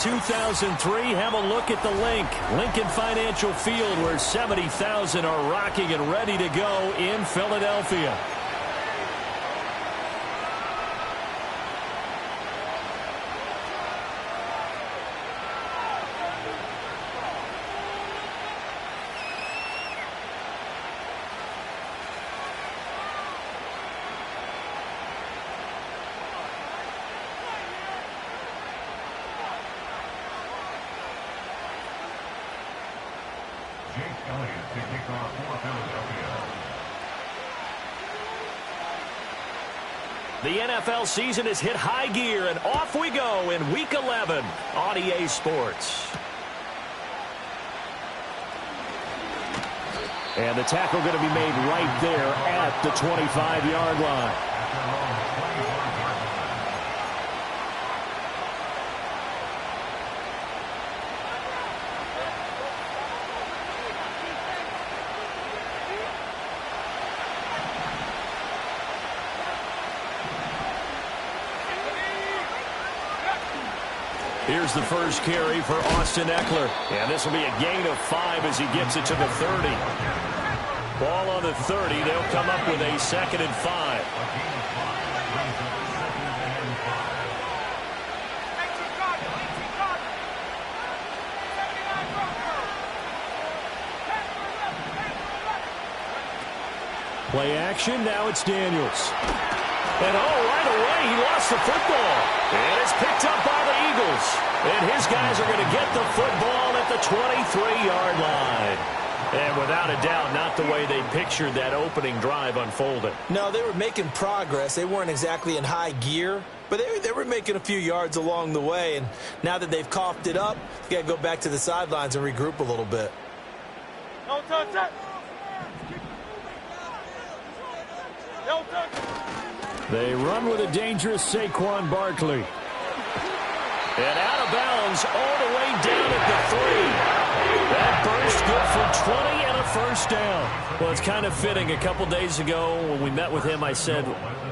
2003, have a look at the Lincoln Financial Field, where 70,000 are rocking and ready to go in Philadelphia. The NFL season has hit high gear, and off we go in Week 11 on EA Sports. And the tackle going to be made right there at the 25-yard line. Here's the first carry for Austin Eckler. And this will be a gain of 5 as he gets it to the 30. Ball on the 30. They'll come up with a 2nd and 5. Play action. Now it's Daniels. And right away, he lost the football. And it's picked up by the Eagles. And his guys are going to get the football at the 23-yard line. And without a doubt, not the way they pictured that opening drive unfolded. No, they were making progress. They weren't exactly in high gear, but they were making a few yards along the way. And now that they've coughed it up, they got to go back to the sidelines and regroup a little bit. Don't touch it. Don't touch it. They run with a dangerous Saquon Barkley. And out of bounds all the way down at the 3. That burst good for 20 and a first down. Well, it's kind of fitting. A couple days ago when we met with him, I said,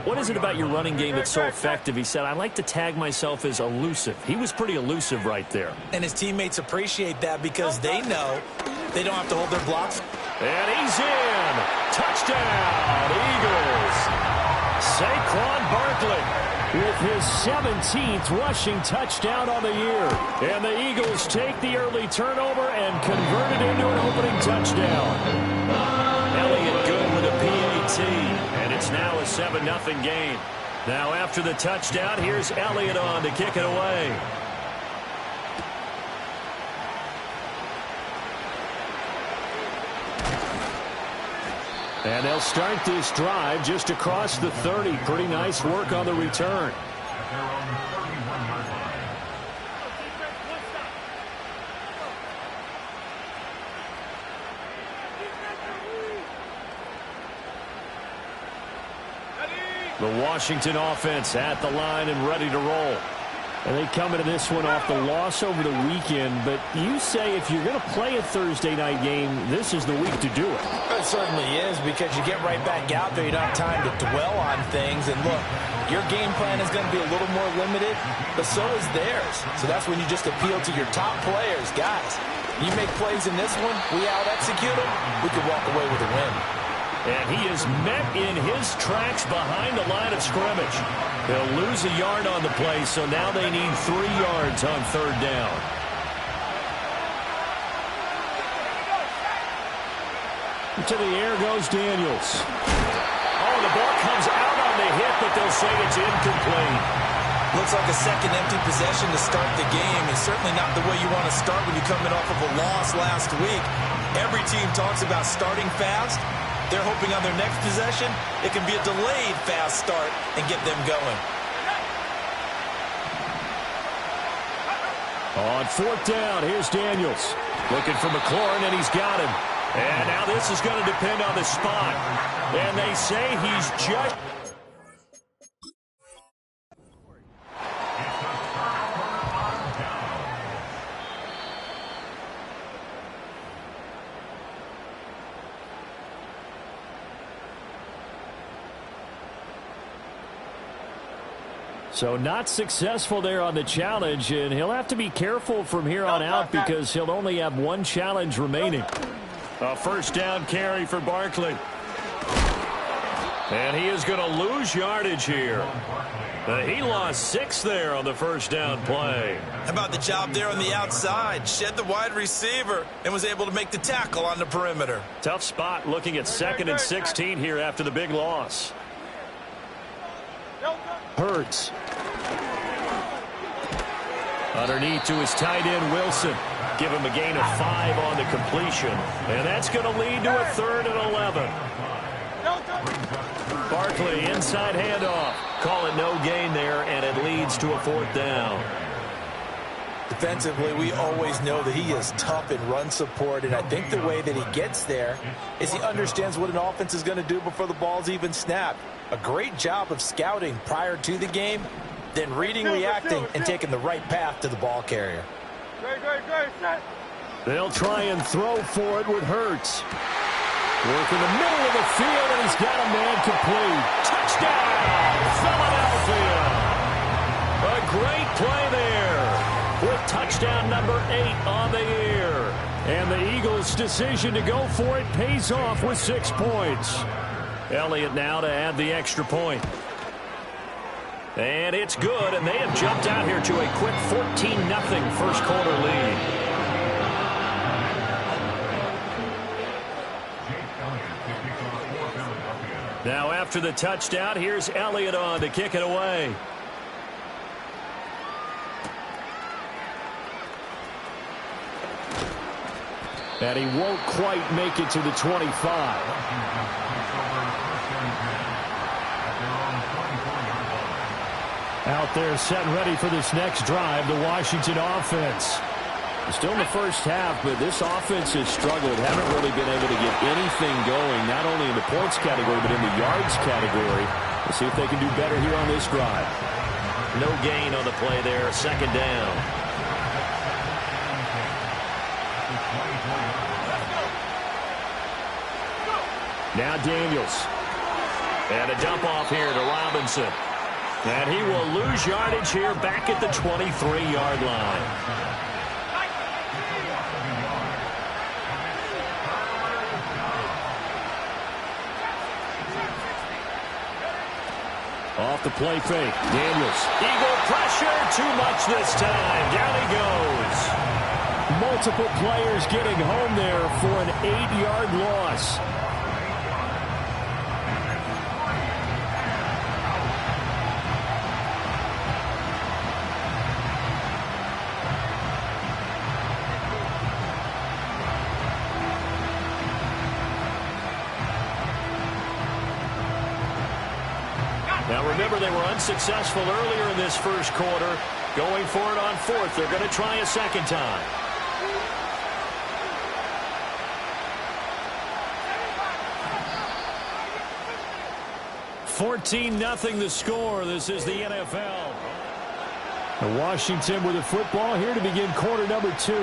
what is it about your running game that's so effective? He said, I like to tag myself as elusive. He was pretty elusive right there. And his teammates appreciate that because they know they don't have to hold their blocks. And he's in. Touchdown, Eagles. Saquon Barkley with his 17th rushing touchdown on the year. And the Eagles take the early turnover and convert it into an opening touchdown. Elliott good with a PAT, and it's now a 7-0 game. Now after the touchdown, here's Elliott on to kick it away. And they'll start this drive just across the 30. Pretty nice work on the return. The Washington offense at the line and ready to roll. And they come into this one off the loss over the weekend, but you say if you're going to play a Thursday night game, this is the week to do it. It certainly is, because you get right back out there. You don't have time to dwell on things. And look, your game plan is going to be a little more limited, but so is theirs. So that's when you just appeal to your top players. Guys, you make plays in this one, we out-execute them, we could walk away with a win. And he is met in his tracks behind the line of scrimmage. He'll lose a yard on the play, so now they need 3 yards on 3rd down. To the air goes Daniels. Oh, the ball comes out on the hit, but they'll say it's incomplete. Looks like a second empty possession to start the game. It's certainly not the way you want to start when you're coming off of a loss last week. Every team talks about starting fast. They're hoping on their next possession, it can be a delayed fast start and get them going. On 4th down, here's Daniels. Looking for McLaurin, and he's got him. And now this is going to depend on the spot. And they say he's just... So not successful there on the challenge, and he'll have to be careful from here on out because he'll only have one challenge remaining. A first down carry for Barkley. And he is going to lose yardage here. He lost 6 there on the first down play. How about the job there on the outside? Shed the wide receiver and was able to make the tackle on the perimeter. Tough spot looking at 2nd and 16 here after the big loss. Hurts. Underneath to his tight end, Wilson. Give him a gain of 5 on the completion. And that's going to lead to a 3rd and 11. Barkley, inside handoff. Call it no gain there, and it leads to a 4th down. Defensively, we always know that he is tough in run support, and I think the way that he gets there is he understands what an offense is going to do before the ball's even snapped. A great job of scouting prior to the game, then reading, reacting, and taking the right path to the ball carrier. They'll try and throw for it with Hurts. Work in the middle of the field, and he's got a man complete. Touchdown, Philadelphia. A great play there with touchdown number 8 on the year. And the Eagles' decision to go for it pays off with 6 points. Elliott now to add the extra point. And it's good, and they have jumped out here to a quick 14-0 first quarter lead. Now after the touchdown, here's Elliott on to kick it away. And he won't quite make it to the 25. Out there set and ready for this next drive, the Washington offense. Still in the first half, but this offense has struggled. Haven't really been able to get anything going, not only in the points category, but in the yards category. We'll see if they can do better here on this drive. No gain on the play there, 2nd down. Now Daniels. And a dump off here to Robinson. And he will lose yardage here back at the 23-yard line. Off the play fake. Daniels. Eagle pressure. Too much this time. Down he goes. Multiple players getting home there for an 8-yard loss. Now remember, they were unsuccessful earlier in this first quarter. Going for it on 4th. They're going to try a 2nd time. (14-0) the score. This is the NFL. Washington with the football here to begin quarter number 2.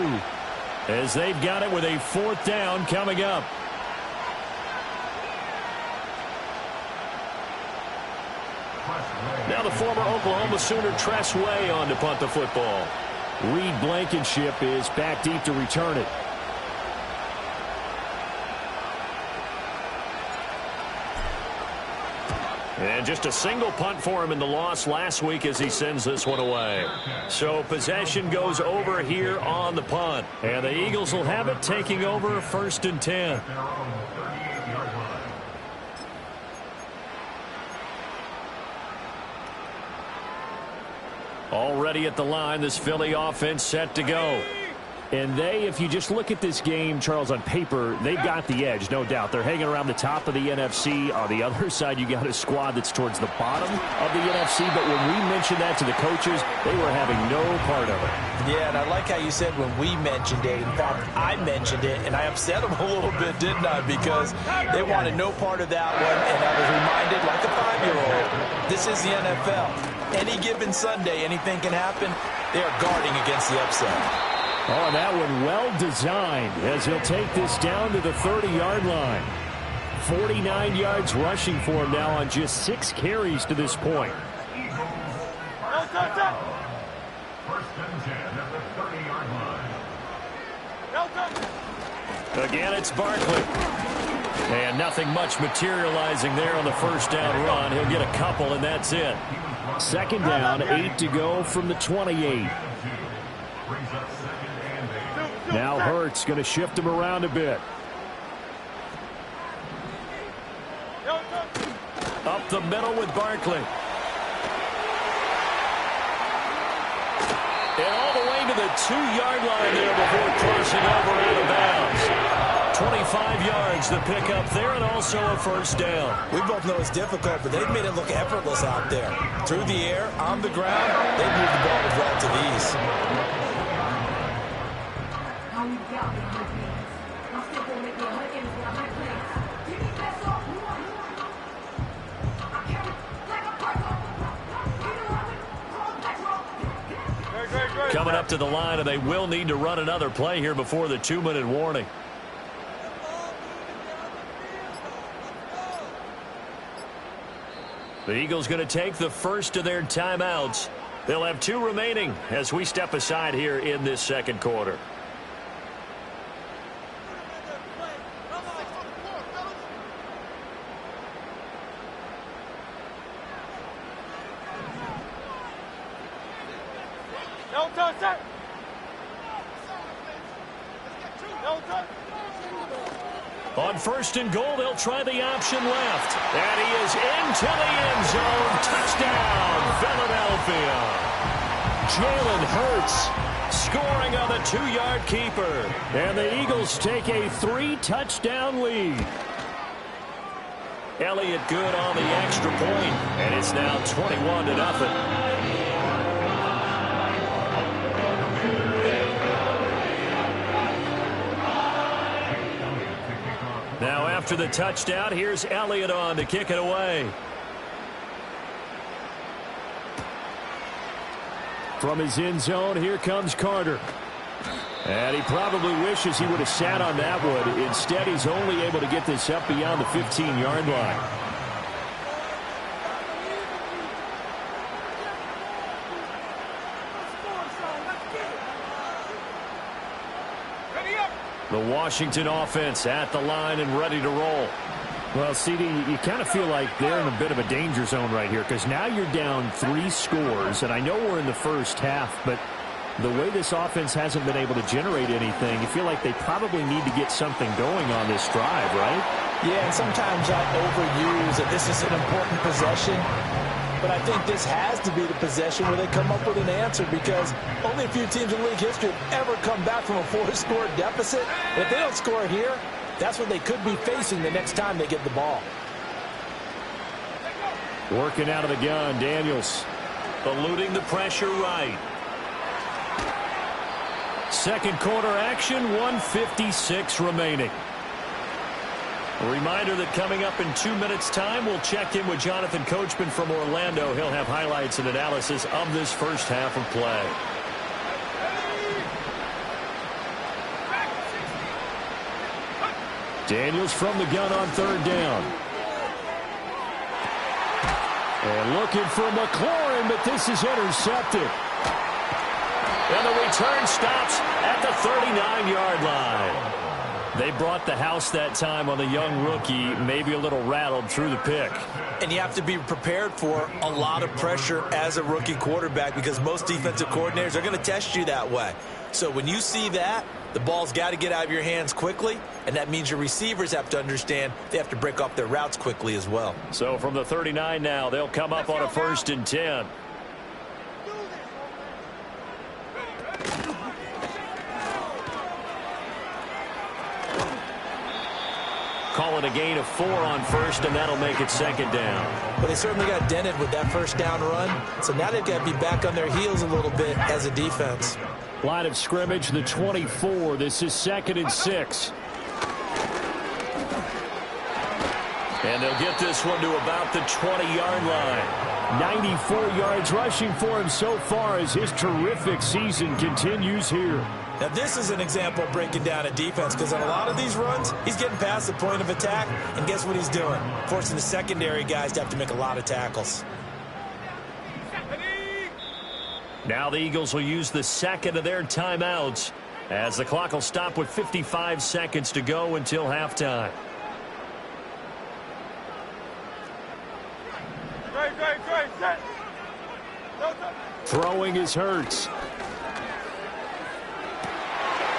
As they've got it with a 4th down coming up. Now the former Oklahoma Sooner Tress Way on to punt the football. Reed Blankenship is back deep to return it. And just a single punt for him in the loss last week as he sends this one away. So possession goes over here on the punt. And the Eagles will have it, taking over 1st and 10. Already at the line, this Philly offense set to go. And if you just look at this game, Charles, on paper, they've got the edge, no doubt. They're hanging around the top of the NFC. On the other side, you got a squad that's towards the bottom of the NFC. But when we mentioned that to the coaches, they were having no part of it. Yeah, and I like how you said when we mentioned it. In fact, I mentioned it, and I upset them a little bit, didn't I? Because they wanted no part of that one, and I was reminded, like a 5-year-old, this is the NFL. Any given Sunday, anything can happen. They are guarding against the upset. Oh, that one well designed as he'll take this down to the 30-yard line. 49 yards rushing for him now on just 6 carries to this point. touch that. First and 10 at the 30-yard line. No touch. Again, it's Barkley. And nothing much materializing there on the first down run. He'll get a couple, and that's it. Second down, 8 to go from the 28. Now Hurts going to shift him around a bit. Up the middle with Barkley. And all the way to the 2-yard line there before crossing over out of bounds. 25 yards the pick up there, and also a first down. We both know it's difficult, but they've made it look effortless out there. Through the air, on the ground, they've moved the ball with relative ease. Coming up to the line, and they will need to run another play here before the 2-minute warning. The Eagles going to take the first of their timeouts. They'll have 2 remaining as we step aside here in this second quarter. No touch that. No touch. On first and goal, they'll try the option left. And he is into the end zone. Touchdown, Philadelphia. Jalen Hurts scoring on the 2-yard keeper. And the Eagles take a 3-touchdown lead. Elliott good on the extra point, and it's now 21-0. Now after the touchdown, here's Elliott on to kick it away. From his end zone, here comes Carter. And he probably wishes he would have sat on that one. Instead, he's only able to get this up beyond the 15-yard line. The Washington offense at the line and ready to roll. Well, CD, you kind of feel like they're in a bit of a danger zone right here because now you're down 3 scores, and I know we're in the first half, but the way this offense hasn't been able to generate anything, you feel like they probably need to get something going on this drive, right? Yeah, and sometimes I overuse that this is an important possession. But I think this has to be the possession where they come up with an answer because only a few teams in league history have ever come back from a 4-score deficit. And if they don't score here, that's what they could be facing the next time they get the ball. Working out of the gun, Daniels. Eluding the pressure right. Second quarter action, 1:56 remaining. A reminder that coming up in 2 minutes' time, we'll check in with Jonathan Coachman from Orlando. He'll have highlights and analysis of this first half of play. Daniels from the gun on third down. And looking for McLaurin, but this is intercepted. And the return stops at the 39-yard line. They brought the house that time on the young rookie, maybe a little rattled through the pick. And you have to be prepared for a lot of pressure as a rookie quarterback because most defensive coordinators are going to test you that way. So when you see that, the ball's got to get out of your hands quickly, and that means your receivers have to understand they have to break off their routes quickly as well. So from the 39 now, they'll come up on a 1st and 10. Call it a gain of 4 on first, and that'll make it second down. But they certainly got dented with that first down run, so now they've got to be back on their heels a little bit as a defense. Line of scrimmage, the 24. This is 2nd and 6. And they'll get this one to about the 20-yard line. 94 yards rushing for him so far as his terrific season continues here. Now, this is an example of breaking down a defense because on a lot of these runs, he's getting past the point of attack, and guess what he's doing? Forcing the secondary guys to have to make a lot of tackles. Now the Eagles will use the second of their timeouts as the clock will stop with 55 seconds to go until halftime. Set. No touch. Throwing is Hurts.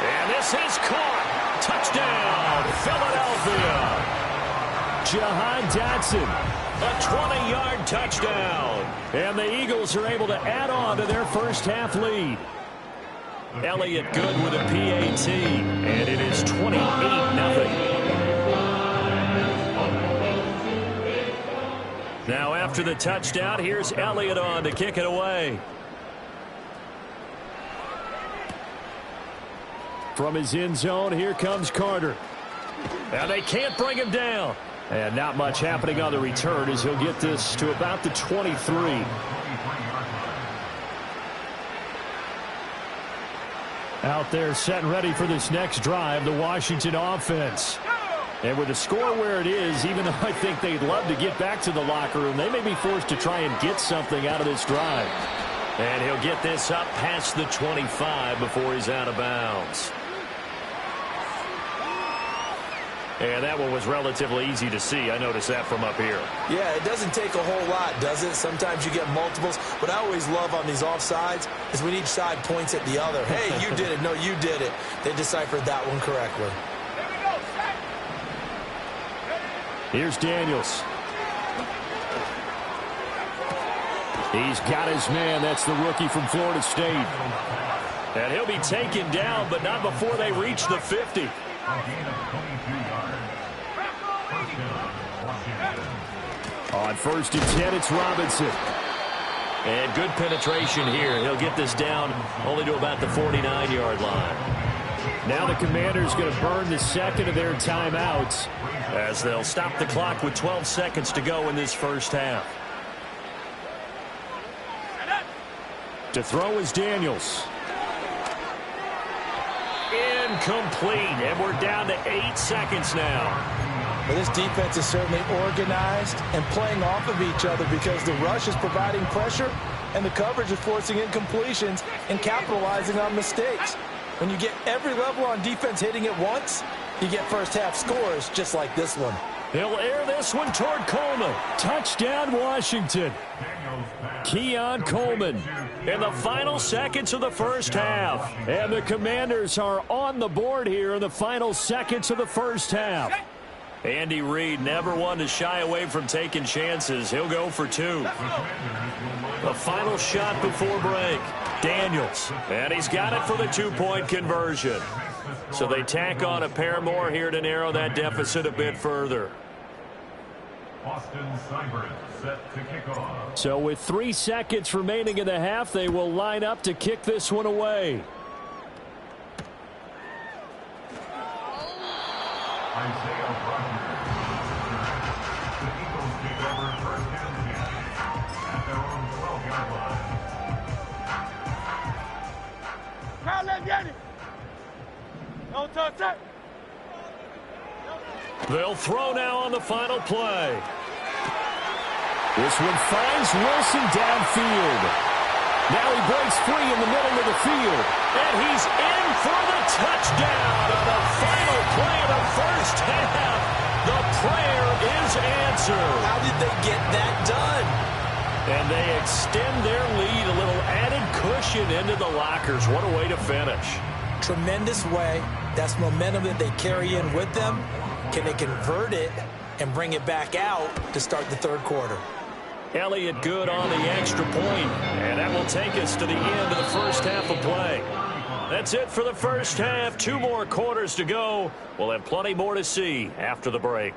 And this is caught. Touchdown, Philadelphia. Jahan Dotson, a 20-yard touchdown. And the Eagles are able to add on to their first half lead. Elliott Good with a PAT, and it is 28-0. Now after the touchdown, here's Elliott on to kick it away. From his end zone, here comes Carter. Now they can't bring him down. And not much happening on the return as he'll get this to about the 23. Out there set and ready for this next drive, the Washington offense. And with the score where it is, even though I think they'd love to get back to the locker room, they may be forced to try and get something out of this drive. And he'll get this up past the 25 before he's out of bounds. And that one was relatively easy to see. I noticed that from up here. Yeah, it doesn't take a whole lot, does it? Sometimes you get multiples. What I always love on these offsides is when each side points at the other. Hey, you did it. No, you did it. They deciphered that one correctly. Here's Daniels. He's got his man. That's the rookie from Florida State. And he'll be taken down, but not before they reach the 50. On 1st and 10, it's Robinson. And good penetration here. He'll get this down only to about the 49-yard line. Now the Commanders going to burn the second of their timeouts as they'll stop the clock with 12 seconds to go in this first half. To throw is Daniels. Incomplete, and we're down to 8 seconds now. Well, this defense is certainly organized and playing off of each other because the rush is providing pressure and the coverage is forcing incompletions and capitalizing on mistakes. When you get every level on defense hitting it once, you get first half scores just like this one. He'll air this one toward Coleman. Touchdown, Washington. Keon Coleman in the final seconds of the first half. And the Commanders are on the board here in the final seconds of the first half. Andy Reid never one to shy away from taking chances. He'll go for 2. The final shot before break. Daniels. And he's got it for the 2-point conversion. So they tack on a pair more here to narrow that deficit a bit further. Set to kick off. So with 3 seconds remaining in the half, they will line up to kick this one away. Isaiah Rogers. The Eagles take over 1st and 10 at their own 12-yard line. Kyle, let's get it. No touch it. They'll throw now on the final play. This one finds Wilson downfield. Now he breaks free in the middle of the field. And he's in for the touchdown on the final play of the first half. The prayer is answered. How did they get that done? And they extend their lead, a little added cushion into the lockers. What a way to finish. Tremendous way. That's momentum that they carry in with them. Can they convert it and bring it back out to start the third quarter? Elliott Good on the extra point, and that will take us to the end of the first half of play. That's it for the first half. 2 more quarters to go. We'll have plenty more to see after the break.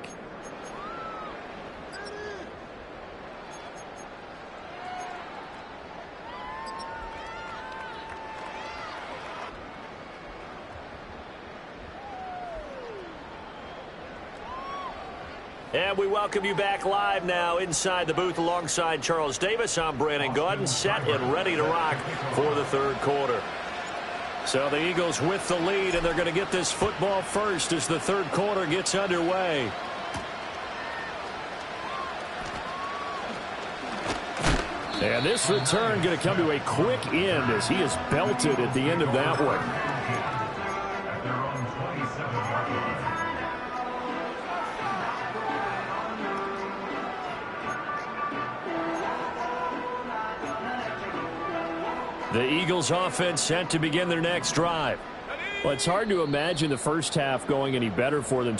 And we welcome you back live now inside the booth alongside Charles Davis. I'm Brandon Gaudin, set and ready to rock for the third quarter. So the Eagles with the lead, and they're going to get this football first as the third quarter gets underway. And this return going to come to a quick end as he is belted at the end of that one. At their own 27-yard line. The Eagles offense set to begin their next drive. Well, it's hard to imagine the first half going any better for them.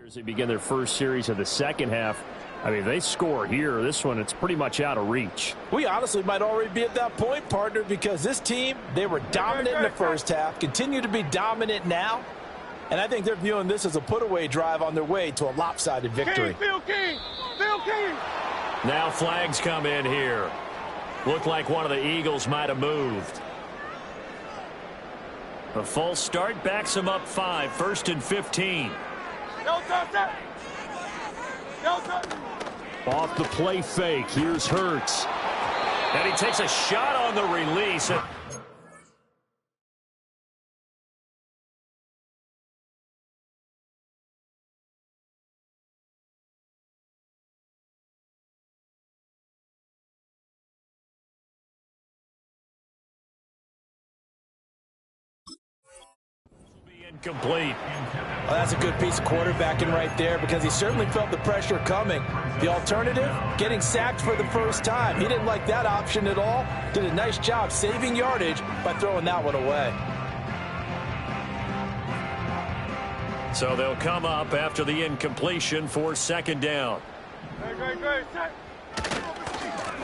As they begin their first series of the second half, I mean, they score here. This one, it's pretty much out of reach. We honestly might already be at that point, partner, because this team, they were dominant in the first half, continue to be dominant now, and I think they're viewing this as a put-away drive on their way to a lopsided victory. Phil King! Phil King! Now flags come in here. Looked like one of the Eagles might have moved. A false start backs them up 5, 1st and 15. Off the play fake, here's Hurts. And he takes a shot on the release. Incomplete. Well, that's a good piece of quarterbacking right there because he certainly felt the pressure coming. The alternative, getting sacked for the first time. He didn't like that option at all. Did a nice job saving yardage by throwing that one away. So they'll come up after the incompletion for second down.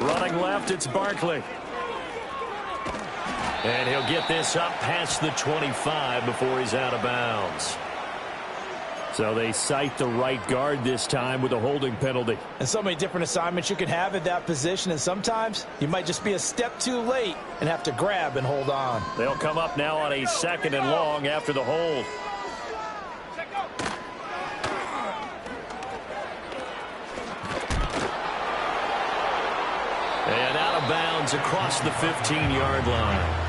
Running left, it's Barkley. And he'll get this up past the 25 before he's out of bounds. So they cite the right guard this time with a holding penalty. And so many different assignments you can have at that position, and sometimes you might just be a step too late and have to grab and hold on. They'll come up now on a 2nd and long after the hold. And out of bounds across the 15-yard line.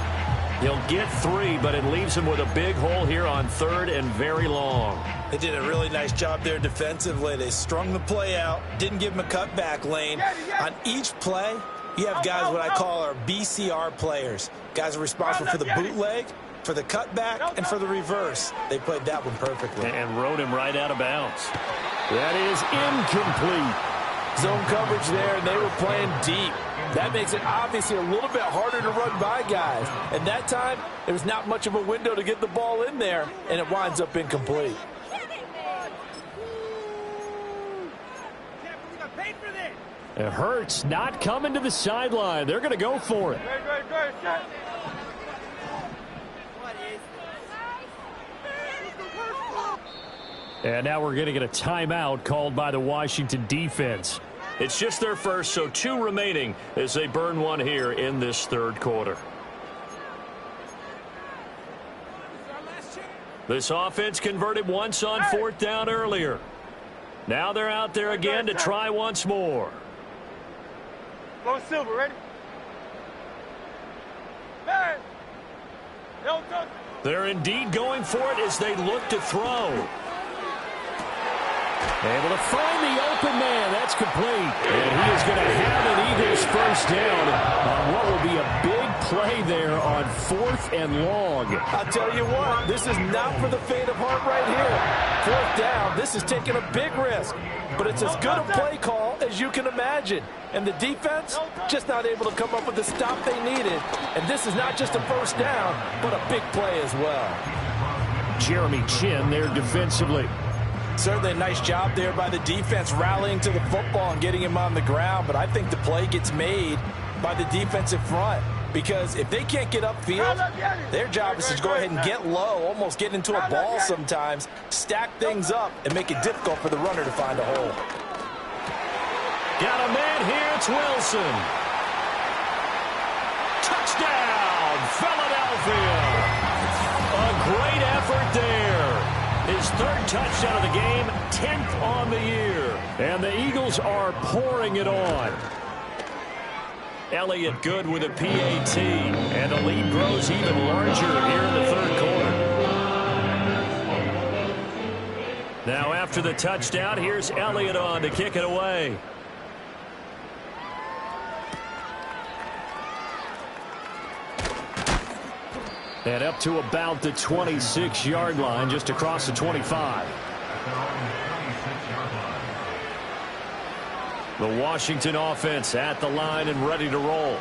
He'll get 3, but it leaves him with a big hole here on 3rd and very long. They did a really nice job there defensively. They strung the play out, didn't give him a cutback lane. On each play, you have guys what I call our BCR players. Guys are responsible for the bootleg, for the cutback, and for the reverse. They played that one perfectly. And rode him right out of bounds. That is incomplete. Zone coverage there, and they were playing deep. That makes it obviously a little bit harder to run by guys. And that time, there was not much of a window to get the ball in there, and it winds up incomplete. It hurts not coming to the sideline. They're going to go for it. And now we're going to get a timeout called by the Washington defense. It's just their first, so 2 remaining as they burn one here in this 3rd quarter. This offense converted once on 4th down earlier. Now they're out there again to try once more. Go Silver, ready? Man. They're indeed going for it as they look to throw. Able to find the open man. That's complete. And he is going to have an Eagles first down on what will be a big play there on 4th and long. I'll tell you what, this is not for the faint of heart right here. 4th down, this is taking a big risk. But it's as good a play call as you can imagine. And the defense just not able to come up with the stop they needed. And this is not just a first down, but a big play as well. Jeremy Chin there defensively. Certainly a nice job there by the defense rallying to the football and getting him on the ground. But I think the play gets made by the defensive front. Because if they can't get upfield, their job is to go ahead and get low, almost get into a ball sometimes, stack things up, and make it difficult for the runner to find a hole. Got a man here, it's Wilson. Touchdown, Philadelphia. A great effort there. His 3rd touchdown of the game, 10th on the year. And the Eagles are pouring it on. Elliott good with a PAT. And the lead grows even larger here in the third quarter. Now after the touchdown, here's Elliott on to kick it away. And up to about the 26-yard line, just across the 25. The Washington offense at the line and ready to roll.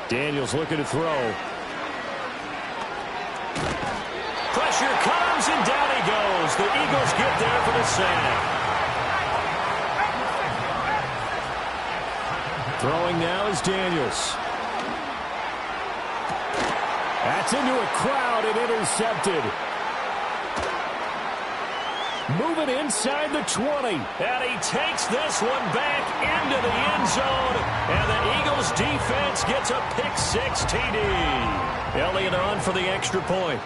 Daniels looking to throw. Pressure comes, and down he goes. The Eagles get there for the sack. Throwing now is Daniels. That's into a crowd and intercepted. Moving inside the 20. And he takes this one back into the end zone. And the Eagles defense gets a pick-6 TD. Elliott on for the extra point.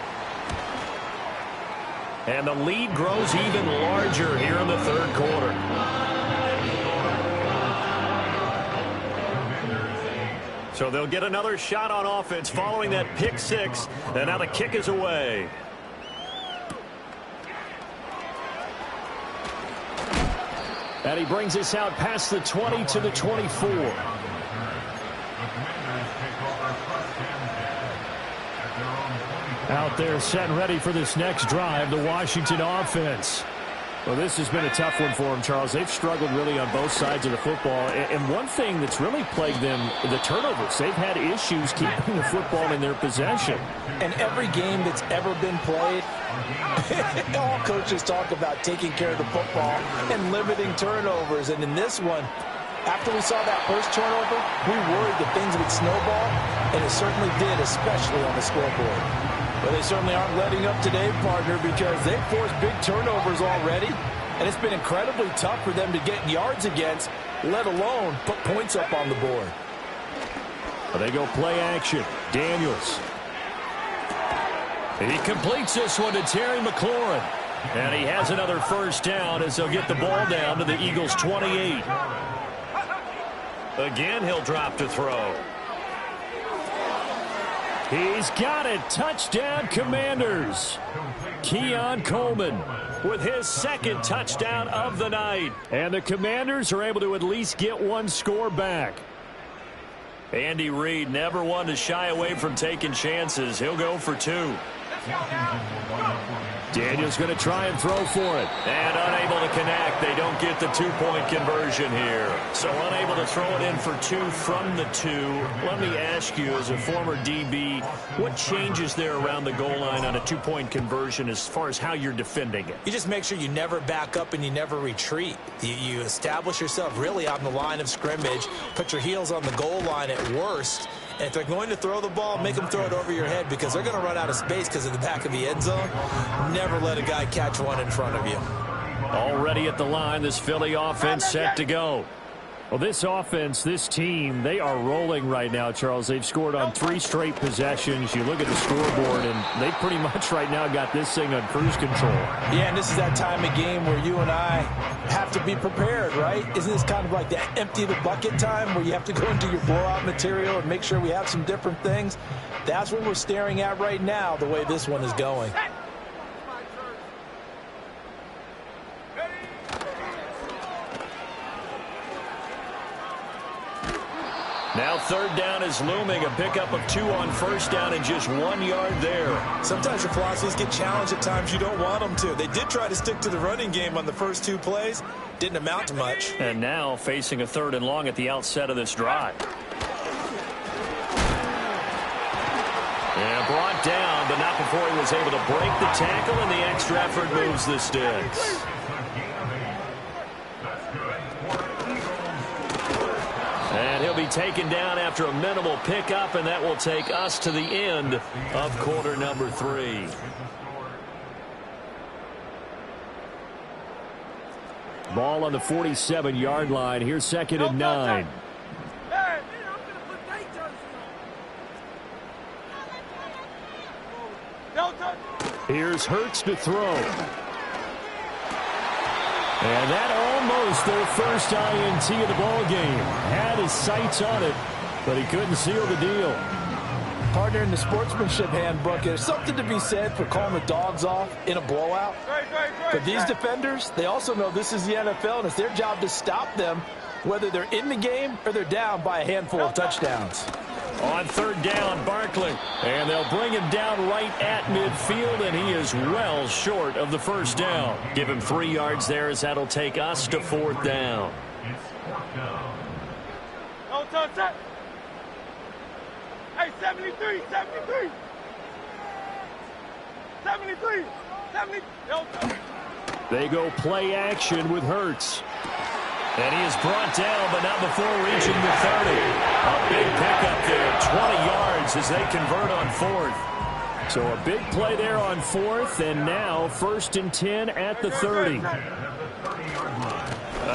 And the lead grows even larger here in the third quarter. So they'll get another shot on offense following that pick-6. And now the kick is away. And he brings us out past the 20 to the 24. Out there set and ready for this next drive, the Washington offense. Well, this has been a tough one for them, Charles. They've struggled really on both sides of the football. And one thing that's really plagued them, the turnovers. They've had issues keeping the football in their possession. And every game that's ever been played, all coaches talk about taking care of the football and limiting turnovers. And in this one, after we saw that first turnover, we worried that things would snowball, and it certainly did, especially on the scoreboard. But they certainly aren't letting up today, partner, because they've forced big turnovers already, and it's been incredibly tough for them to get yards against, let alone put points up on the board. But they go play action. Daniels. He completes this one to Terry McLaurin. And he has another first down as they'll get the ball down to the Eagles' 28. Again, he'll drop to throw. He's got it. Touchdown, Commanders. Keon Coleman with his second touchdown of the night. And the Commanders are able to at least get one score back. Andy Reid never one to shy away from taking chances. He'll go for two. Daniels going to try and throw for it. And unable to connect. They don't get the two-point conversion here. So unable to throw it in for two from the two. Let me ask you, as a former DB, what changes there around the goal line on a two-point conversion as far as how you're defending it? You just make sure you never back up and you never retreat. You establish yourself really on the line of scrimmage, put your heels on the goal line at worst. And if they're going to throw the ball, make them throw it over your head because they're going to run out of space because of the back of the end zone. Never let a guy catch one in front of you. Already at the line, this Philly offense set to go. Well, this offense, this team, they are rolling right now, Charles. They've scored on 3 straight possessions. You look at the scoreboard, and they pretty much right now got this thing on cruise control. Yeah, and this is that time of game where you and I have to be prepared, right? Isn't this kind of like that empty the bucket time where you have to go into your blowout material and make sure we have some different things? That's what we're staring at right now, the way this one is going. Now third down is looming. A pickup of 2 on first down and just 1 yard there. Sometimes your philosophies get challenged at times you don't want them to. They did try to stick to the running game on the first 2 plays. Didn't amount to much. And now facing a 3rd and long at the outset of this drive. And brought down, but not before he was able to break the tackle, and the extra effort moves the sticks. And he'll be taken down after a minimal pickup, and that will take us to the end of quarter number 3. Ball on the 47-yard line. Here's 2nd and 9. Here's Hurts to throw. And that almost their first INT of the ball game. Had his sights on it, but he couldn't seal the deal. Partner, in the sportsmanship handbook, there's something to be said for calling the dogs off in a blowout. But these defenders, they also know this is the NFL, and it's their job to stop them, whether they're in the game or they're down by a handful of touchdowns. On third down, Barkley. And they'll bring him down right at midfield, and he is well short of the first down. Give him 3 yards there, as that'll take us to fourth down. No touch that. Hey, 73, 73. 73, 70. No touch. They go play action with Hurts. And he is brought down, but not before reaching the 30. A big pickup there, 20 yards as they convert on fourth. So a big play there on fourth, and now 1st and 10 at the 30. A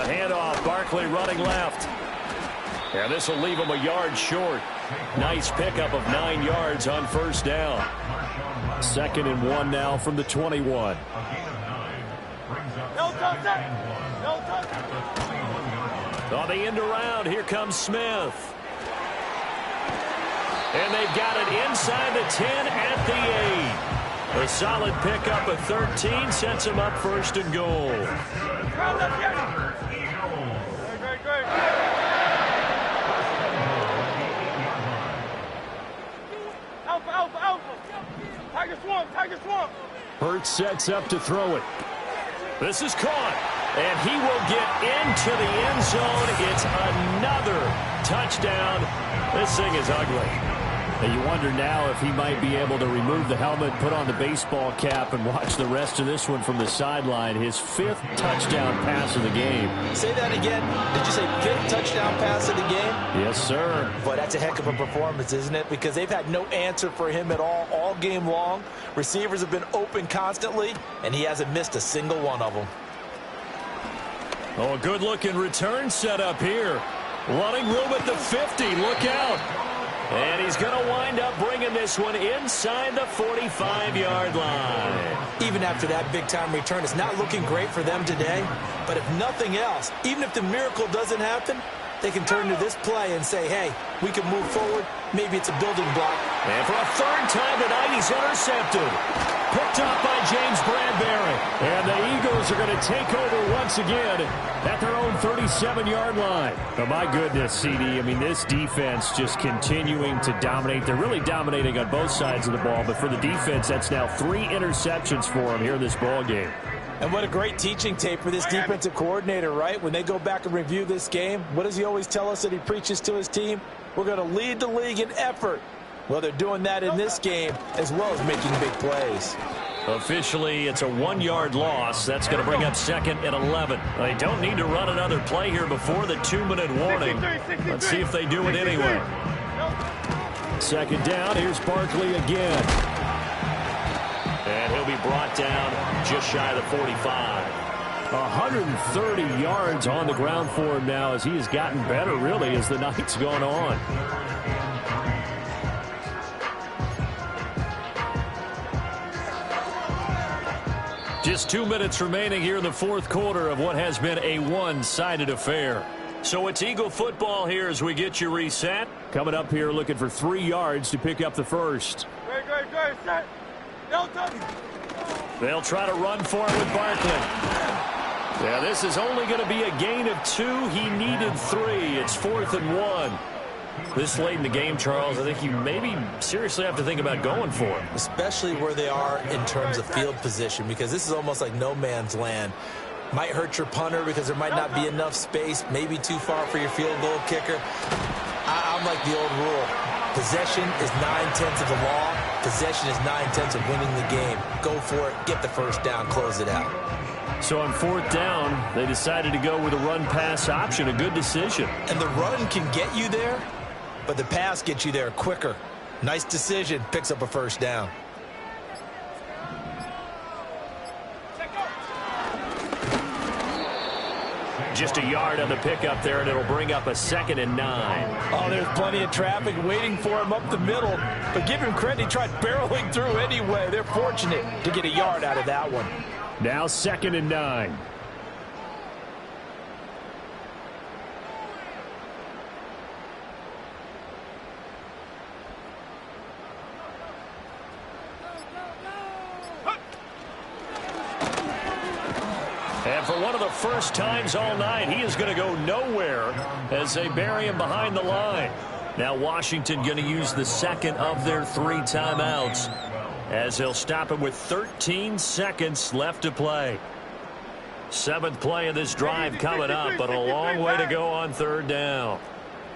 handoff, Barkley running left. And this will leave him a yard short. Nice pickup of 9 yards on first down. 2nd and 1 now from the 21. No touch that. No touch. On the end around, here comes Smith. And they've got it inside the 10 at the 8. A solid pickup of 13 sets them up 1st and goal. Great. Alpha. Tiger swamp. Hurts sets up to throw it. This is caught. And he will get into the end zone. It's another touchdown. This thing is ugly. And you wonder now if he might be able to remove the helmet, put on the baseball cap, and watch the rest of this one from the sideline. His 5th touchdown pass of the game. Say that again. Did you say 5th touchdown pass of the game? Yes, sir. Boy, that's a heck of a performance, isn't it? Because they've had no answer for him at all game long. Receivers have been open constantly, and he hasn't missed a single one of them. Oh, a good-looking return set up here. Running room at the 50. Look out. And he's going to wind up bringing this one inside the 45-yard line. Even after that big-time return, it's not looking great for them today. But if nothing else, even if the miracle doesn't happen, they can turn to this play and say, hey, we can move forward. Maybe it's a building block. And for a 3rd time tonight, he's intercepted. Picked up by James Bradbury. And the Eagles are going to take over once again at their own 37-yard line. But my goodness, CD, I mean, this defense just continuing to dominate. They're really dominating on both sides of the ball. But for the defense, that's now 3 interceptions for them here in this ball game. And what a great teaching tape for this defensive coordinator, right? When they go back and review this game, what does he always tell us that he preaches to his team? We're going to lead the league in effort. Well, they're doing that in this game as well as making big plays. Officially, it's a 1-yard loss. That's going to bring up 2nd and 11. They don't need to run another play here before the 2-minute warning. Let's see if they do it anyway. 2nd down. Here's Barkley again. And he'll be brought down just shy of the 45. 130 yards on the ground for him now as he has gotten better, really, as the night's gone on. Just 2 minutes remaining here in the 4th quarter of what has been a one-sided affair. So it's Eagle football here as we get you reset. Coming up here looking for 3 yards to pick up the first. Great. Set. No touch. They'll try to run for it with Barkley. Yeah, this is only going to be a gain of 2. He needed 3. It's 4th and 1. This late in the game, Charles, I think you maybe seriously have to think about going for it. Especially where they are in terms of field position, because this is almost like no man's land. Might hurt your punter because there might not be enough space, maybe too far for your field goal kicker. I'm like the old rule. Possession is 9/10 of the law. Possession is 9/10 of winning the game. Go for it, get the first down, close it out. So on 4th down, they decided to go with a run-pass option, a good decision. And the run can get you there, but the pass gets you there quicker. Nice decision, picks up a first down. Just a yard on the pickup there, and it'll bring up a 2nd and 9. Oh, there's plenty of traffic waiting for him up the middle. But give him credit, he tried barreling through anyway. They're fortunate to get a yard out of that one. Now 2nd and 9. And for one of the first times all night, he is going to go nowhere as they bury him behind the line. Now Washington going to use the second of their 3 timeouts as they'll stop him with 13 seconds left to play. 7th play of this drive coming up, but a long way to go on 3rd down.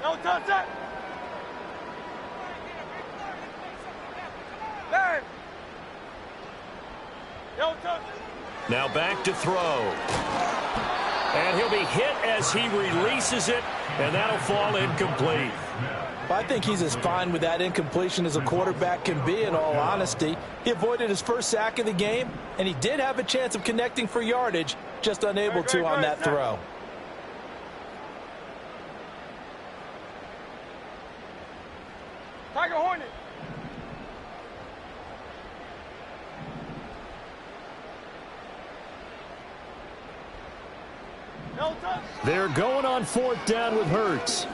No touch it. Hey. No touch it. Now back to throw. And he'll be hit as he releases it, and that'll fall incomplete. Well, I think he's as fine with that incompletion as a quarterback can be, in all honesty. He avoided his first sack of the game, and he did have a chance of connecting for yardage, just unable to on that throw. Tiger Hornet. No touch. They're going on 4th down with Hurts.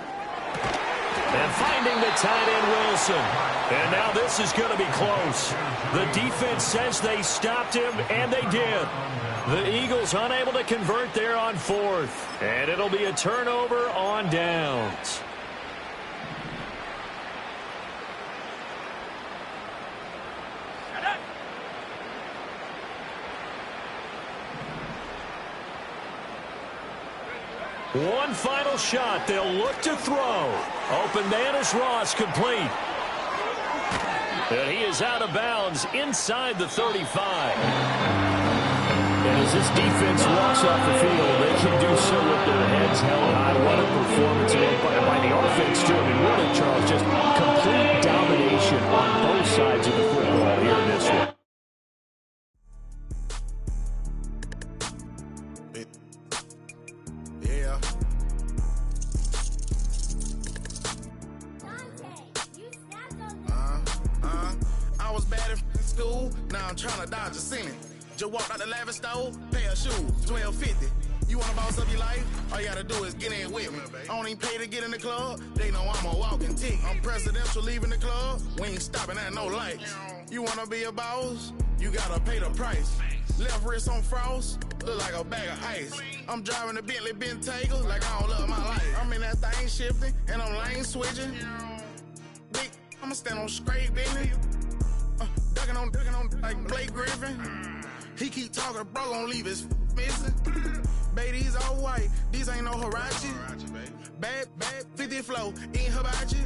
And finding the tight end, Wilson. And now this is going to be close. The defense says they stopped him, and they did. The Eagles unable to convert there on 4th. And it'll be a turnover on downs. One final shot. They'll look to throw. Open man is Ross, complete. And he is out of bounds inside the 35. And as this defense walks off the field, they can do so with their heads held high. What a performance by the offense, too. I mean, really, Charles, just complete domination on both sides of the football here in this one. I was bad in school, now I'm trying to dodge a Senate. Just walked out the lavish store, pair of shoes, $12.50. You want to boss up your life? All you gotta do is get in with me. I don't even pay to get in the club, they know I'm a walking tick. I'm presidential leaving the club, we ain't stopping at no lights. You wanna be a boss? You gotta pay the price. Left wrist on frost, look like a bag of ice. I'm driving a Bentley Bentayga like I don't love my life. I'm in that thing shifting, and I'm lane switching. Big, I'ma stand on straight business. Ducking on like Blake Griffin. He keep talking, bro, gon' leave his missing. Baby, these all white, these ain't no Hirachi. Bad, 50 flow, ain't hibachi.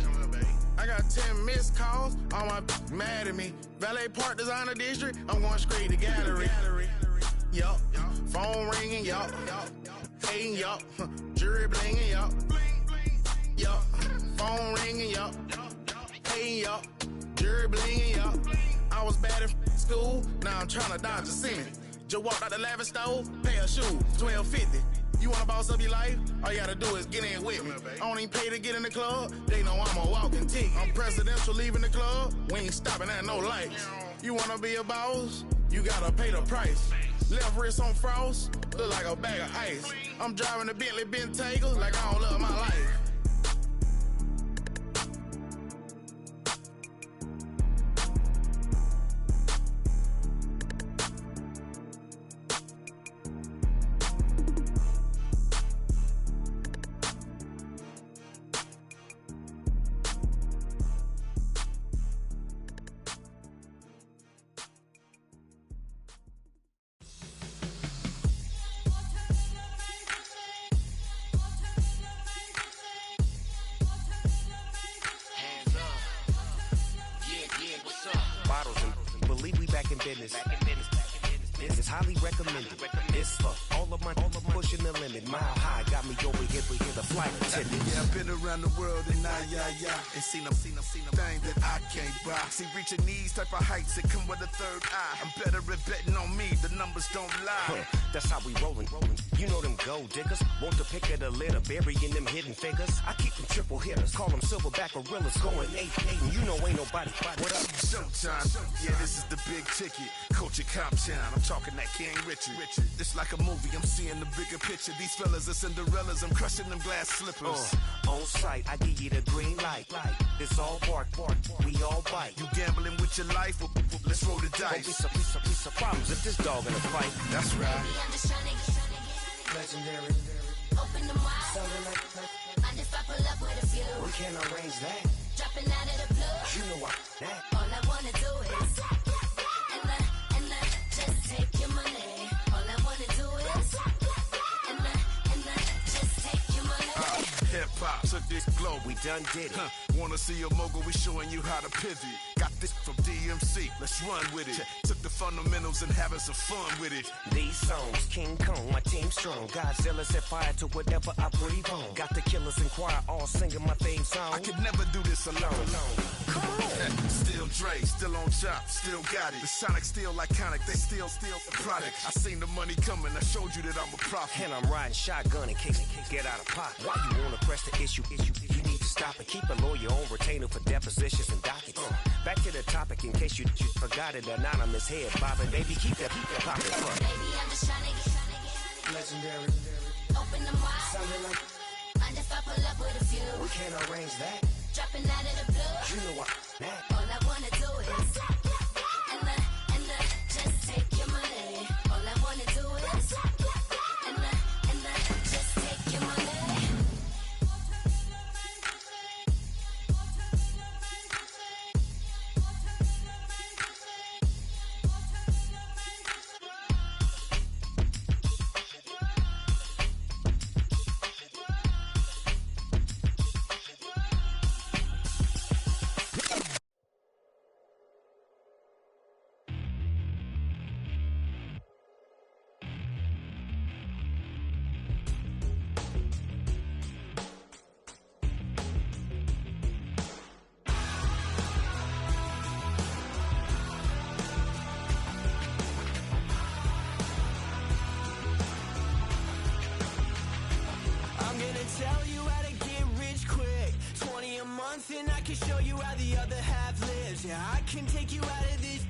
I got 10 missed calls, all my mad at me. Valet Park Designer District, I'm going straight to gallery. Yup, phone ringing, yup. Hating, yup. Jury blinging, yup. Yup, phone ringing, yup. Hating, yup. Jury blinging, yup. I was bad in school, now I'm trying to dodge a Senate. Just walked out the lavish store, pair of shoes, $12.50. You wanna boss up your life? All you gotta do is get in with me. I don't even pay to get in the club, they know I'm a walking tick. I'm presidential leaving the club, we ain't stopping at no lights. You wanna be a boss? You gotta pay the price. Left wrist on frost, look like a bag of ice. I'm driving a Bentley Bentayga like I don't love my life. Business. This is highly recommended. It's for all of my pushing the limit. Mile high got me over here for the flight attendant. Yeah, I've been around the world and and seen them thing that I can't buy. See, reaching these type of heights that come with a third eye. I'm better at betting on me. The numbers don't lie. That's how we rollin'. You know them gold diggers. Want the pick of the litter, burying them hidden figures. I keep them triple hitters. Call them silverback gorillas. Going 8-8, and you know ain't nobody. What up? Showtime. Yeah, this is the big ticket. Coach at Comptown. I'm talking that King Richard. It's like a movie. I'm seeing the bigger picture. These fellas are Cinderellas. I'm crushing them glass slippers. On sight, I give you the green light. It's all bark. We all bite. You gambling with your life? Let's roll the dice. Don't be some problems if this dog in a fight. That's right. Legendary. Open them wide. Something like Mind if I pull up with a few? we can arrange that. Dropping out of the blue. You know what that. All I wanna do is and I just take your money. All I wanna do is and I just take your money. Hip-hop took this globe. We done did it. Wanna see a mogul? We showing you how to pivot. Got this from DMC. Let's run with it. Took the fundamentals and having some fun with it. These songs, King Kong, my team strong. Godzilla set fire to whatever I breathe on. Got the killers in choir all singing my theme song. I could never do this alone. Come on. Still Dre, still on top, still got it. The Sonic still iconic, they still the product. I seen the money coming, I showed you that I'm a prophet. And I'm riding shotgun in case it get out of pocket. Why you wanna press the issue? You need to stop it. Keep a lawyer on retainer for depositions and dockets. Back to the topic in case you forgot it. Anonymous head bobbing, baby, keep that popping. Baby, I'm just trying to get Legendary. open them wide. Something like Mind if I pull up with a few? we can arrange that. Dropping out of the blue. You know what that. All I wanna do is and I just take your money. All I wanna do is and I just take your money. Tell you how to get rich quick. 20 a month and I can show you how the other half lives. Yeah, I can take you out of this.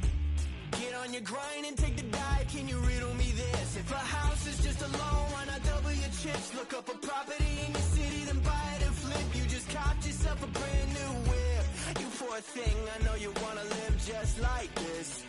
Get on your grind and take the dive. Can you riddle me this? If a house is just a loan, why not double your chips? Look up a property in your city, then buy it and flip. You just copped yourself a brand new whip. You poor thing, I know you wanna live just like this.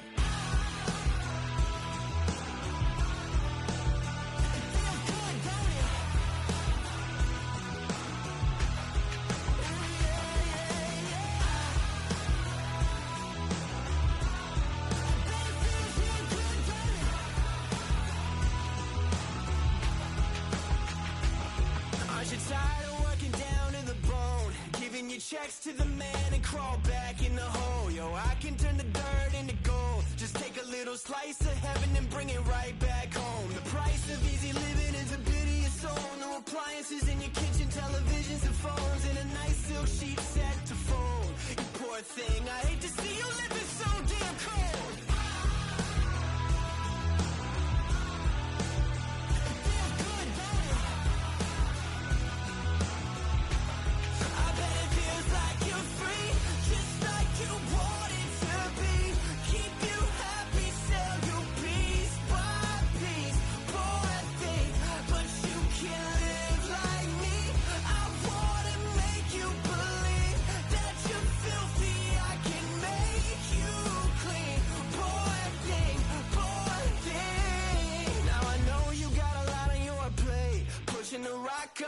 Tired of working down to the bone, giving your checks to the man and crawl back in the hole. Yo, I can turn the dirt into gold. Just take a little slice of heaven and bring it right back home. The price of easy living is a bit of your soul. No appliances in your kitchen, televisions and phones, and a nice silk sheet set to fold. You poor thing, I hate to see you living so damn cold.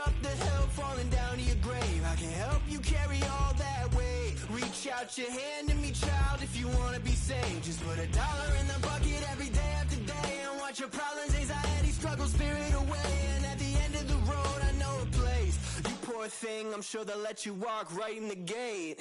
Up the hill, falling down to your grave. I can help you carry all that weight. Reach out your hand to me, child, if you wanna be saved. Just put $1 in the bucket every day after day and watch your problems, anxiety, struggle, spirit away. And at the end of the road, I know a place. You poor thing, I'm sure they'll let you walk right in the gate.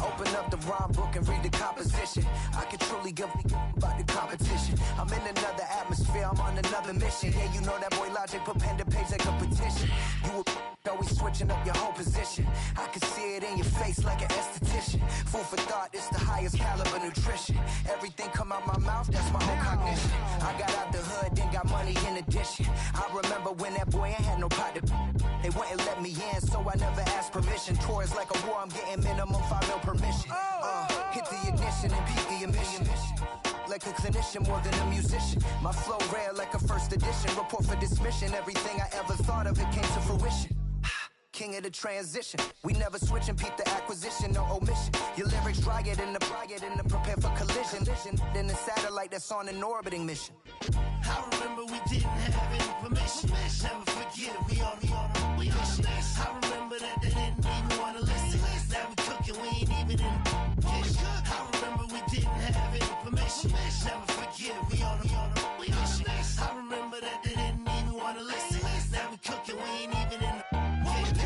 Open up the rhyme book and read the composition. I can truly give about the competition. I'm in another atmosphere, I'm on another mission. Yeah, you know that boy Logic put pen to page like a petition. You always switching up your whole position. I can see it in your face like an esthetician. Food for thought, it's the highest caliber nutrition. Everything come out my mouth, that's my own cognition. I got out the hood, then got money in addition. I remember when that boy ain't had no pot to. They wouldn't let me in, so I never asked permission. Tours like a war, I'm getting minimum 5 mil permission. Hit the ignition and beat the emission. Like a clinician more than a musician. My flow rare like a first edition. Report for dismission. Everything I ever thought of, it came to fruition. King of the transition. We never switch and peep the acquisition, no omission. Your lyrics dry it in the prepare for collision. Then the satellite that's on an orbiting mission. I remember we didn't have any permission. Never forget it, we on a mission. I remember that they didn't even want to listen. Now we cooking, we ain't even in the kitchen. I remember we didn't have any permission. Never forget it, we on a mission. I remember that they didn't even want to listen. Now we cooking, we ain't even in the kitchen.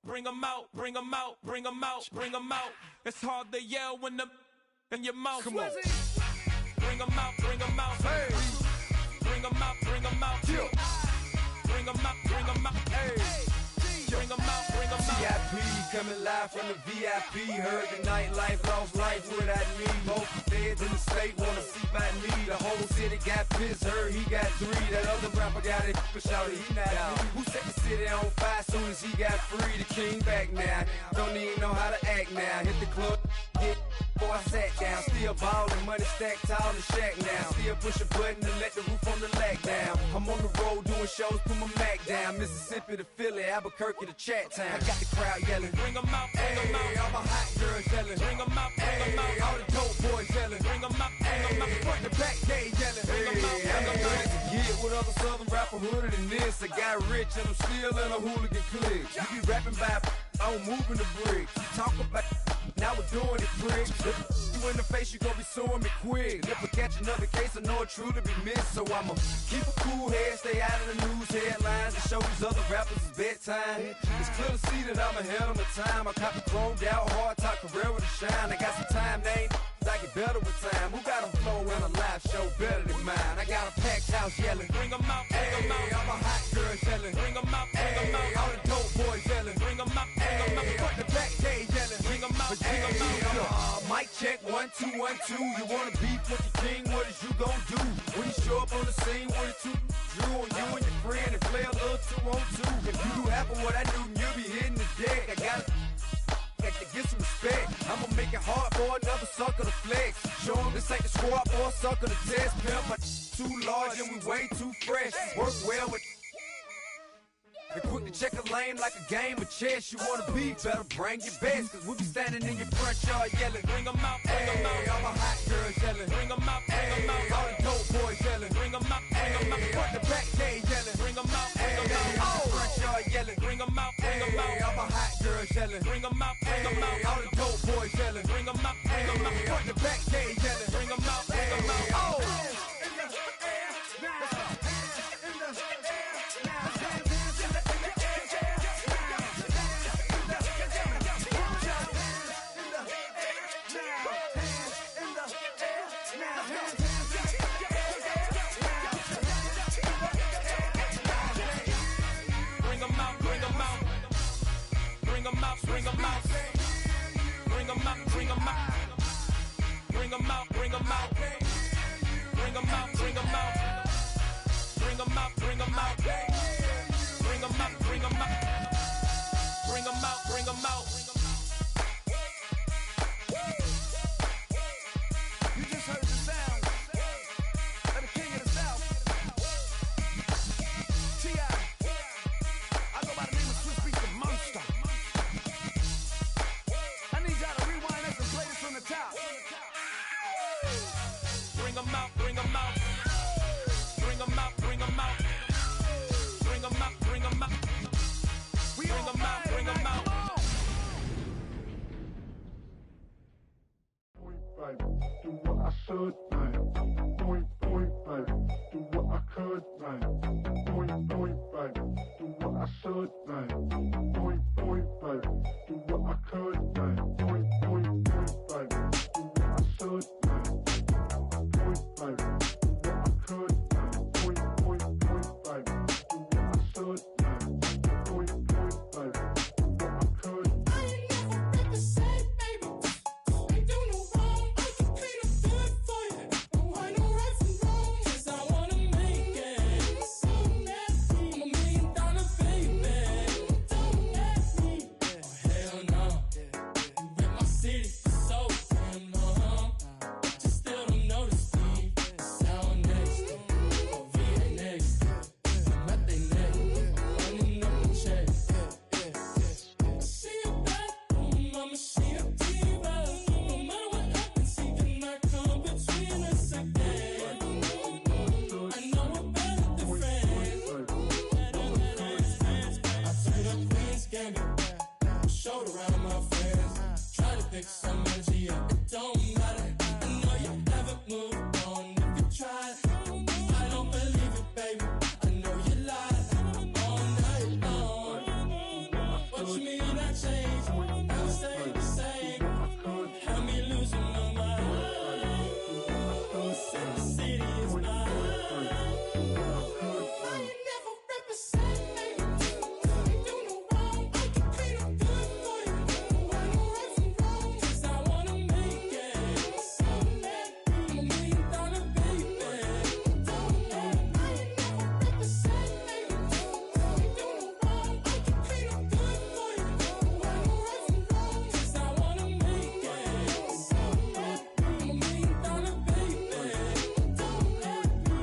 Bring 'em out, bring 'em out, bring 'em out, bring 'em out. It's hard to yell when the in your mouth. Come on. Bring 'em out, bring 'em out. Hey. Bring 'em out, bring 'em out. Yeah. Bring 'em out, bring 'em out. Hey. Bring 'em out, bring 'em out. VIP coming live from the VIP. Heard the nightlife, lost life without me. Both feds in the state wanna see by me. The whole city got pissed, heard he got 3. That other rapper got it, but shouted he not out. Who set the city on fire soon as he got free? The king back now, don't even know how to act now. Hit the club, get before I sat down. Still ballin', money stacked tall in shack now. Still push a button to let the roof on the lag down. I'm on the road doing shows, put my Mac down. Mississippi to Philly, Albuquerque to Chat Town. I got the crowd yelling, bring 'em out, bring 'em out. All my hot girls yelling, bring 'em out, bring 'em out. All the dope boys yelling, bring 'em out, bring 'em out. Front the back gate yelling, bring 'em out, bring 'em out. To get with other southern rapper hooded than this. I got rich and I'm still in a hooligan clique. You be rapping by, I'm moving the bricks. Talk about, now we're doing it quick. You in the face, you gon' be suing me quick. If I catch another case, I know it truly be missed. So I'ma keep a cool head, stay out of the news headlines, and show these other rappers it's bedtime. It's clear to see that I'm ahead of my time. I caught the chromed out, hard top career with a shine. I got some time, they ain't I get better with time. Who got a flow and a live show better than mine? I got a packed house yelling, bring 'em out, bring 'em out. All my hot girls yelling, bring 'em out, bring 'em out. All the dope boys yelling, bring 'em out, bring 'em out. Front the back gate yelling, bring 'em out, bring 'em out. Mic check, 1 2 1 2. You wanna beef with the king? What is you gon' do when you show up on the scene with a 2 Drew on you and your friend and play a little 2-on-2? If you do half of what I do, you'll be hitting the deck. I got to get some respect. I'ma make it hard for another sucker to flex. Show 'em this ain't the squad or a sucker to test. Pimp, but too large and we way too fresh. Work well with. And quick to check a lane like a game of chess. You wanna be better, bring your best. Cause we be standing in your front yard yelling, bring 'em out, bring 'em out. All my hot girls yelling, bring 'em out, bring 'em out. All the dope boys yelling, bring 'em out, bring 'em out. Front the back gate yelling, bring 'em out, bring 'em out. Front yard yelling, bring 'em out, bring 'em out. All my hot girls yelling, bring 'em out, bring 'em out. All the dope boys yelling, bring 'em out, bring 'em out. Front the back gate yelling, bring 'em out, bring 'em out. Bring 'em out, bring 'em out. Bring 'em out, bring 'em out. Bring 'em out, bring 'em out. Bring 'em out, bring 'em out. Bring 'em out, bring 'em out. Bring 'em out, bring 'em out. Bring 'em out, bring 'em out. Bring 'em out, bring 'em out. You just heard the sound of the king of the South. T.I. I go by the name of Swiss Beats the Monster. do what I should, man. Point, baby, do what I could, man. Point, baby, do what I should, man. Point, baby, do what I could, man. Point, baby, do what I should, man. Point, baby, do what I could, man. Point, baby, do what I should, man. Point, baby, do what I could. I ain't never represent, baby. Ain't do no wrong. I can plead a good for you. Oh, I know right from wrong. 'Cause I wanna make it. So nasty. I'm $1 million baby. Don't ask me. Oh, hell no. You rip my city so damn long. Just still don't notice me. Sound next. Oh, VA next. Met they next. Running up the check. See a bathroom, I'ma see a diva. No matter what happens, he cannot come between us again. I know we're better than friends. I played up Queen's Gambit, showed around my friends. Try to pick some energy up, it don't matter. I know you haven't moved on if you tried. I don't believe it, baby. I know you lied all night long. What you mean I changed? I'll stay the same. Had me losing my mind. Sin City is mine. I ain't never represent, baby. Ain't do no wrong. I can plead a good for you. I know right from wrong. 'Cause I wanna make it. So nasty. I'm $1 million baby. Don't let me. I ain't never represent, baby. Ain't do no wrong. I can plead a good for you. I know right from wrong. 'Cause I wanna make it. So nasty. I'm $1 million baby. Don't let me.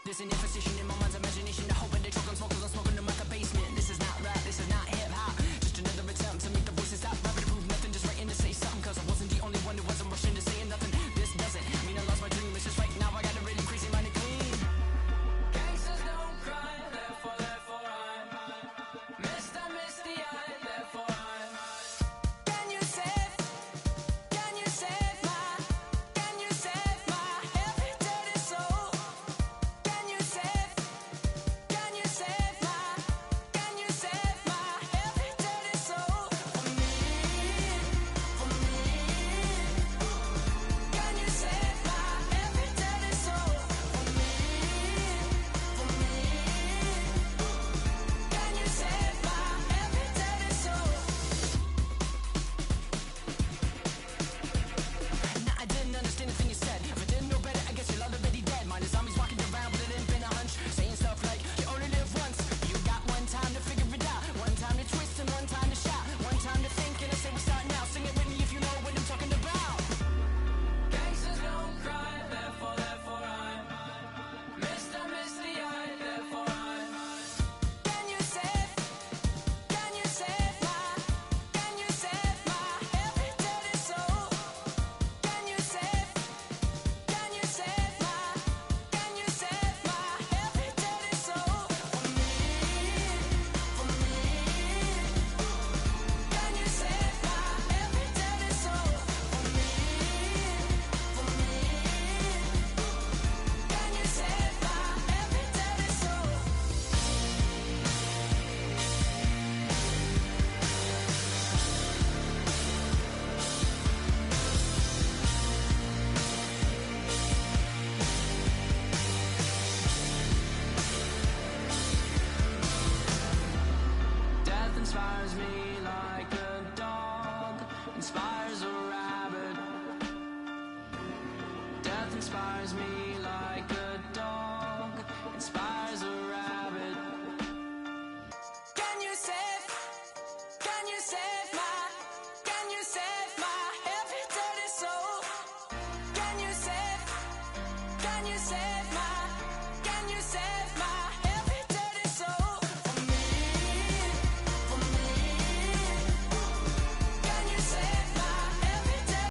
There's an imposition in my mind's imagination. I hope I choke on smoke 'cause I'm smoking them out the basement. This is not rap, this is not hip hop. Just another attempt to make the voices stop rapping to prove nothing. Just writing to say something 'cause I wasn't the only one who wasn't rushing to saying nothing. This doesn't mean I lost my dream. It's just right now I got a really crazy mind to clean. Gangsters don't cry, therefore I'm misty eyed, therefore I'm. Can you save my every dirty soul? Can you save inspires me like a dog inspires a rat. me